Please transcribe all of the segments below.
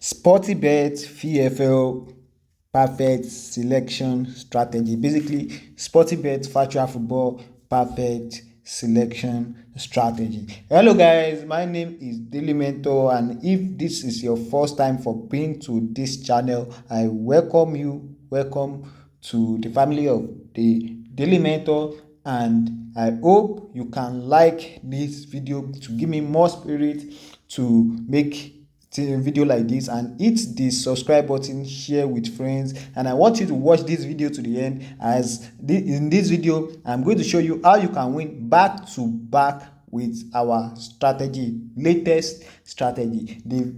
Sportybet VFL perfect selection strategy. Basically, Sportybet virtual football perfect selection strategy. Hello guys, my name is Daily Mentor, and if this is your first time for being to this channel, I welcome you. Welcome to the family of the Daily Mentor, and I hope you can like this video to give me more spirit to make video like this, and hit the subscribe button, share with friends. And I want you to watch this video to the end, as in this video I'm going to show you how you can win back to back with our strategy, latest strategy. The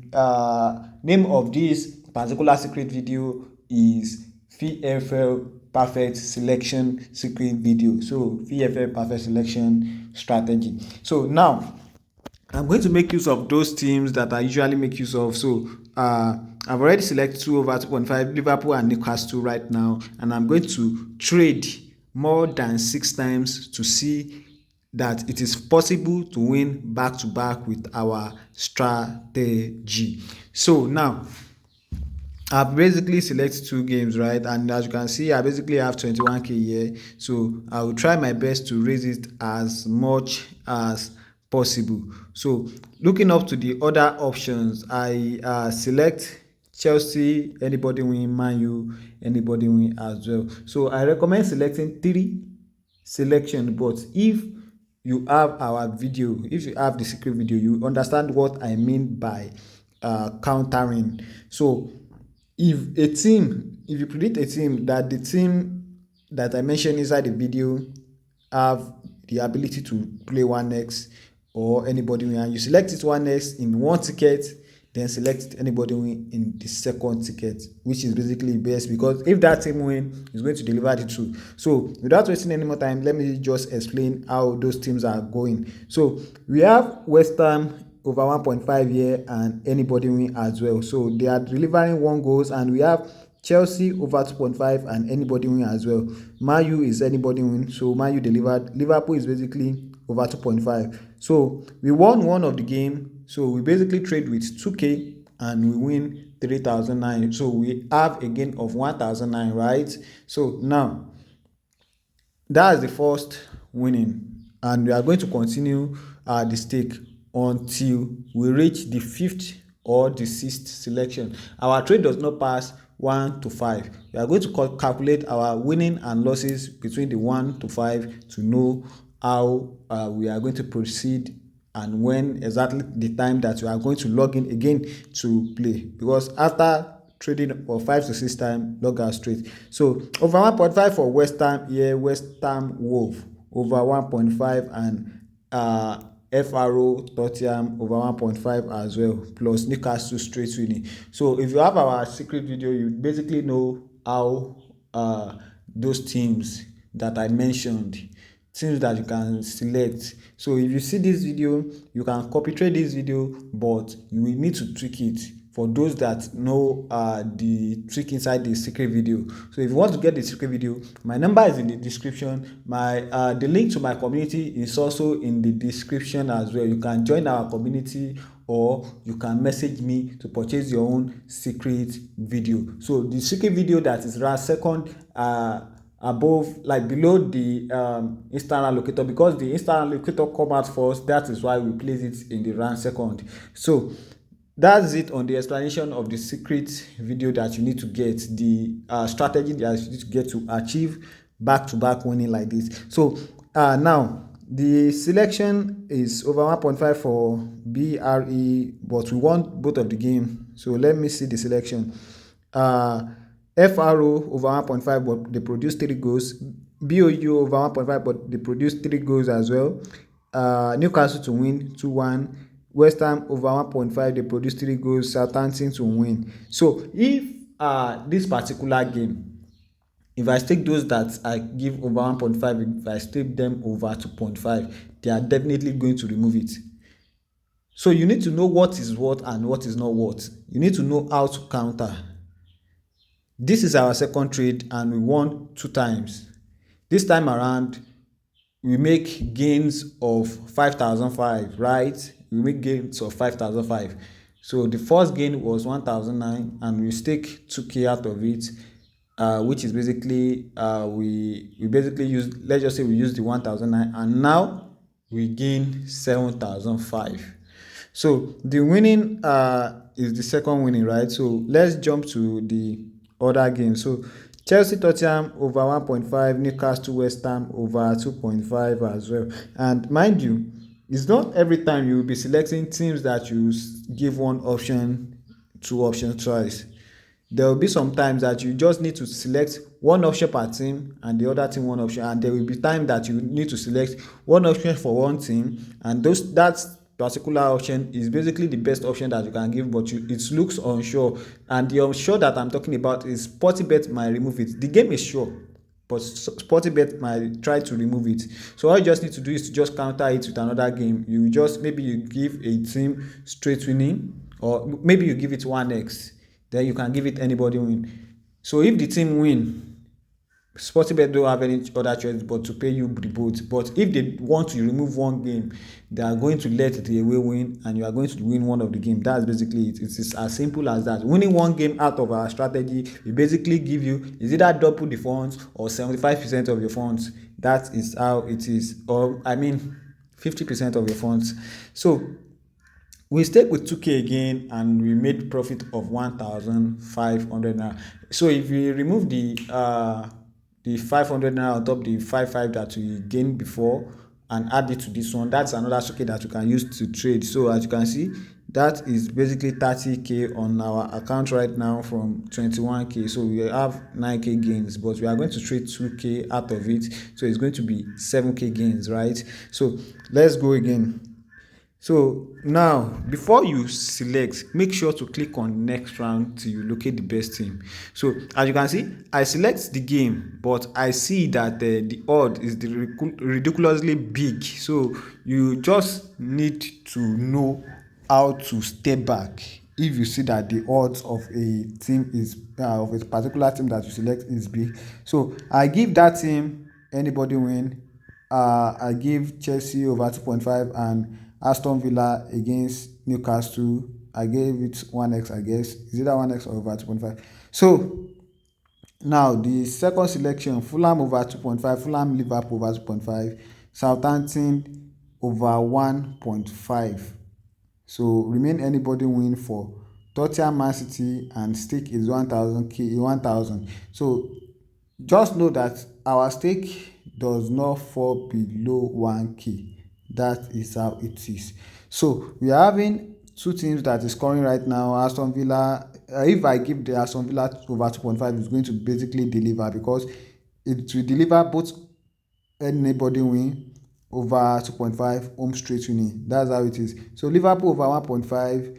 name of this particular secret video is VFL perfect selection secret video. So VFL perfect selection strategy. So now I'm going to make use of those teams that I usually make use of. So I've already selected 2 over 2.5, Liverpool and Newcastle right now, and I'm going to trade more than 6 times to see that it is possible to win back to back with our strategy. So now I've basically selected 2 games, right? And as you can see, I basically have 21k here. So I will try my best to raise it as much as possible. So looking up to the other options, I select Chelsea, anybody win, Man U, anybody win as well. So I recommend selecting 3 selection, but if you have our video, if you have the secret video, you understand what I mean by countering. So if you predict a team that the team that I mentioned inside the video have the ability to play 1x or anybody win, and you select it 1x in 1 ticket, then select anybody win in the 2nd ticket, which is basically best, because if that team win, it's going to deliver the 2. So without wasting any more time, let me just explain how those teams are going. So we have West Ham over 1.5 here and anybody win as well. So they are delivering 1 goals, and we have Chelsea over 2.5 and anybody win as well. Man U is anybody win, so Man U delivered. Liverpool is basically over 2.5. So we won 1 of the game, so we basically trade with 2k and we win 3,009. So we have a gain of 1,009, right? So now that is the first winning, and we are going to continue the stake until we reach the 5th or the 6th selection. Our trade does not pass 1 to 5. We are going to calculate our winning and losses between the 1 to 5 to know how we are going to proceed, and when exactly the time that we are going to log in again to play, because after trading for 5 to 6 times, log out straight. So over 1.5 for West Ham here, West Ham Wolf over 1.5, and FRO Tottenham over 1.5 as well, plus Newcastle straight winning. So if you have our secret video, you basically know how those teams that I mentioned, teams that you can select. So if you see this video, you can copy trade this video, but you will need to tweak it for those that know the trick inside the secret video. So if you want to get the secret video, my number is in the description. The link to my community is also in the description as well. You can join our community, or you can message me to purchase your own secret video. So the secret video that is around 2nd above, like below the instant allocator, because the instant allocator come out first, that is why we place it in the round 2nd. So that's it on the explanation of the secret video that you need to get, the strategy that you need to get to achieve back-to-back winning like this. So now the selection is over 1.5 for BRE, but we want both of the game. So let me see the selection. FRO over 1.5, but they produce 3 goals. BOU over 1.5, but they produce 3 goals as well. Newcastle to win 2-1. West Ham over 1.5, they produce 3 goals. Southampton to win. So if this particular game, if I stake those that I give over 1.5, if I stake them over 2.5, they are definitely going to remove it. So you need to know what is what and what is not what. You need to know how to counter. This is our 2nd trade, and we won 2 times. This time around, we make gains of 5,005, right? We make gains of 5,005. So the first gain was 1009 and we stake 2k out of it, which is basically we basically use, let's just say we use the 1009 and now we gain 7005. So the winning is the second winning, right? So let's jump to the other game. So Chelsea Tottenham over 1.5, Newcastle West Ham over 2.5 as well. And mind you, it's not every time you will be selecting teams that you give one option, two options twice. There will be some times that you just need to select one option per team and the other team one option, and there will be time that you need to select one option for one team, and that particular option is basically the best option that you can give, but it looks unsure. And the unsure that I'm talking about is Sportybet might remove it. The game is sure, but Sportybet might try to remove it. So all you just need to do is to just counter it with another game. You just, maybe you give a team straight winning, or maybe you give it 1x, then you can give it anybody win. So if the team win, Sportybet don't have any other choice but to pay you the both. But if they want to remove one game, they are going to let the away win and you are going to win one of the game. That's basically it. It's as simple as that. Winning one game out of our strategy, we basically give you is either double the funds or 75% of your funds. That is how it is. Or 50% of your funds. So we stayed with 2k again and we made profit of 1500 naira. So if we remove the 500 naira on top the 55 that we gained before and add it to this one, that's another 2k that you can use to trade. So as you can see, that is basically 30k on our account right now from 21k. So we have 9k gains, but we are going to trade 2k out of it, so it's going to be 7k gains, right? So let's go again. So now, before you select, make sure to click on next round till you locate the best team. So as you can see, I select the game, but I see that the odd is ridiculously big. So you just need to know how to step back if you see that the odds of a team is of a particular team that you select is big. So I give that team anybody win. I give Chelsea over 2.5 and Aston Villa against Newcastle. I gave it 1x, I guess. Is either 1x or over 2.5. So now the second selection, Fulham over 2.5, Fulham Liverpool over 2.5, Southampton over 1.5. So remain anybody win for Tottenham, Man City, and stake is 1,000. So just know that our stake does not fall below 1k. That is how it is. So we are having two teams that is scoring right now. Aston Villa, if I give the Aston Villa over 2.5, it's going to basically deliver, because it will deliver both anybody win over 2.5, home straight winning. That's how it is. So Liverpool over 1.5,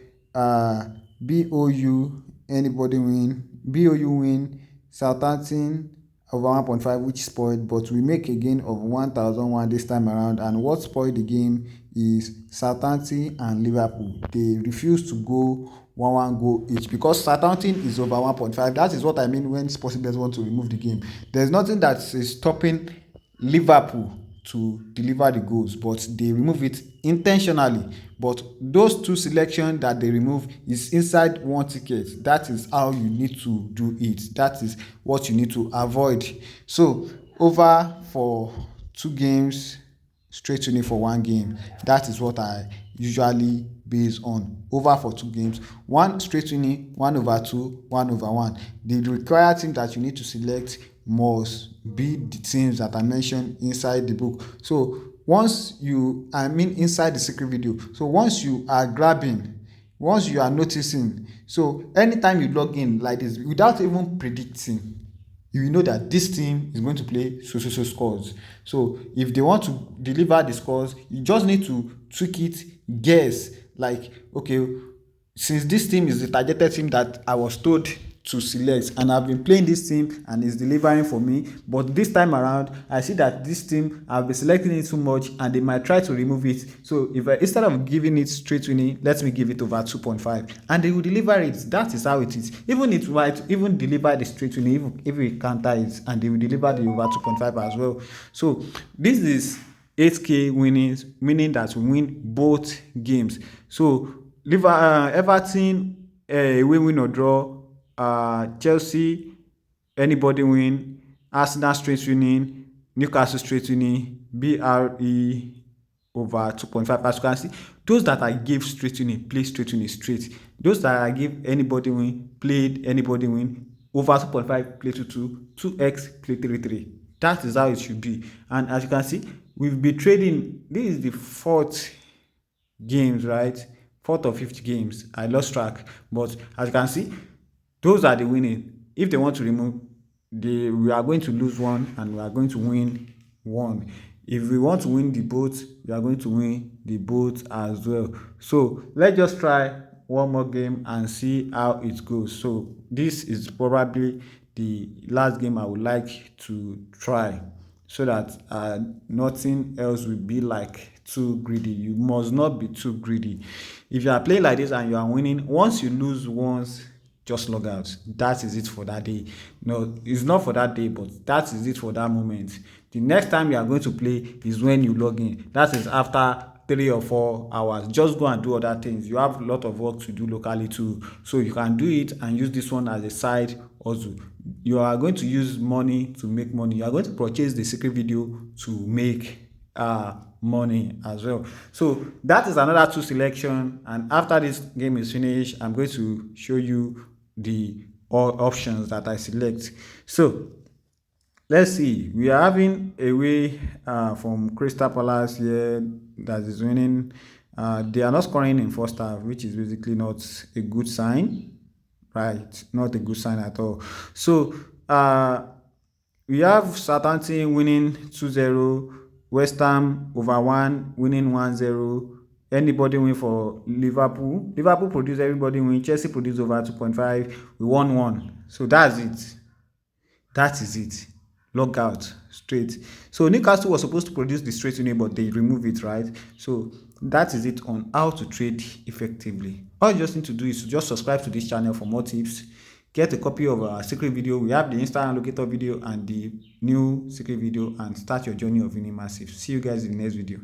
BOU anybody win, BOU win, Southampton over 1.5, which spoiled, but we make a gain of 1,001 this time around. And what spoiled the game is Southampton and Liverpool. They refuse to go 1-1 goal each, because Southampton is over 1.5. That is what I mean when Sportybet want to remove the game. There's nothing that is stopping Liverpool to deliver the goals, but they remove it intentionally. But those two selections that they remove is inside one ticket. That is how you need to do it. That is what you need to avoid. So over for 2 games, straight winning for 1 game. That is what I usually base on. Over for 2 games, 1 straight winning, 1/2, 1/1. The required team that you need to select must be the teams that I mentioned inside the book. So once you, inside the secret video. So once you are noticing, so anytime you log in like this without even predicting, you will know that this team is going to play so scores. So if they want to deliver the scores, you just need to tweak it, guess, like, okay, since this team is the targeted team that I was told to select, and I've been playing this team and it's delivering for me, but this time around I see that this team, I've been selecting it too much and they might try to remove it. So if instead of giving it straight winning, let me give it over 2.5 and they will deliver it. That is how it is. Even it might even deliver the straight winning, even if we counter it, and they will deliver the over 2.5 as well. So this is 8k winnings, meaning that we win both games. So Everton away win or draw. Chelsea anybody win. Arsenal straight winning. Newcastle straight winning. BRE over 2.5. As you can see, those that I gave straight winning play straight winning straight. Those that I gave anybody win played anybody win. Over 2.5 play 2-2. 2x play 3-3. That is how it should be. And as you can see, we've been trading. This is the fourth games, right? Fourth or fifth games. I lost track. But as you can see, those are the winning. If they want to remove, we are going to lose one and we are going to win one. If we want to win the both, we are going to win the both as well. So let's just try one more game and see how it goes. So this is probably the last game I would like to try, so that nothing else will be like too greedy. You must not be too greedy. If you are playing like this and you are winning, once you lose once, just log out. That is it for that day. No, it's not for that day, but that is it for that moment. The next time you are going to play is when you log in. That is after 3 or 4 hours. Just go and do other things. You have a lot of work to do locally too, so you can do it and use this one as a side also. You are going to use money to make money. You are going to purchase the secret video to make money as well. So that is another 2 selection, and after this game is finished, I'm going to show you the options that I select. So let's see, we are having away from Crystal Palace here that is winning. They are not scoring in first half, which is basically not a good sign, right? Not a good sign at all. So we have Southampton winning 2-0, West Ham over 1 winning 1-0. Anybody win for Liverpool? Liverpool produced everybody win. Chelsea produced over 2.5. We won 1. So that's it. That is it. Log out straight. So Newcastle was supposed to produce the straight winning, but they remove it, right? So that is it on how to trade effectively. All you just need to do is to just subscribe to this channel for more tips. Get a copy of our secret video. We have the Instagram locator video and the new secret video, and start your journey of winning massive. See you guys in the next video.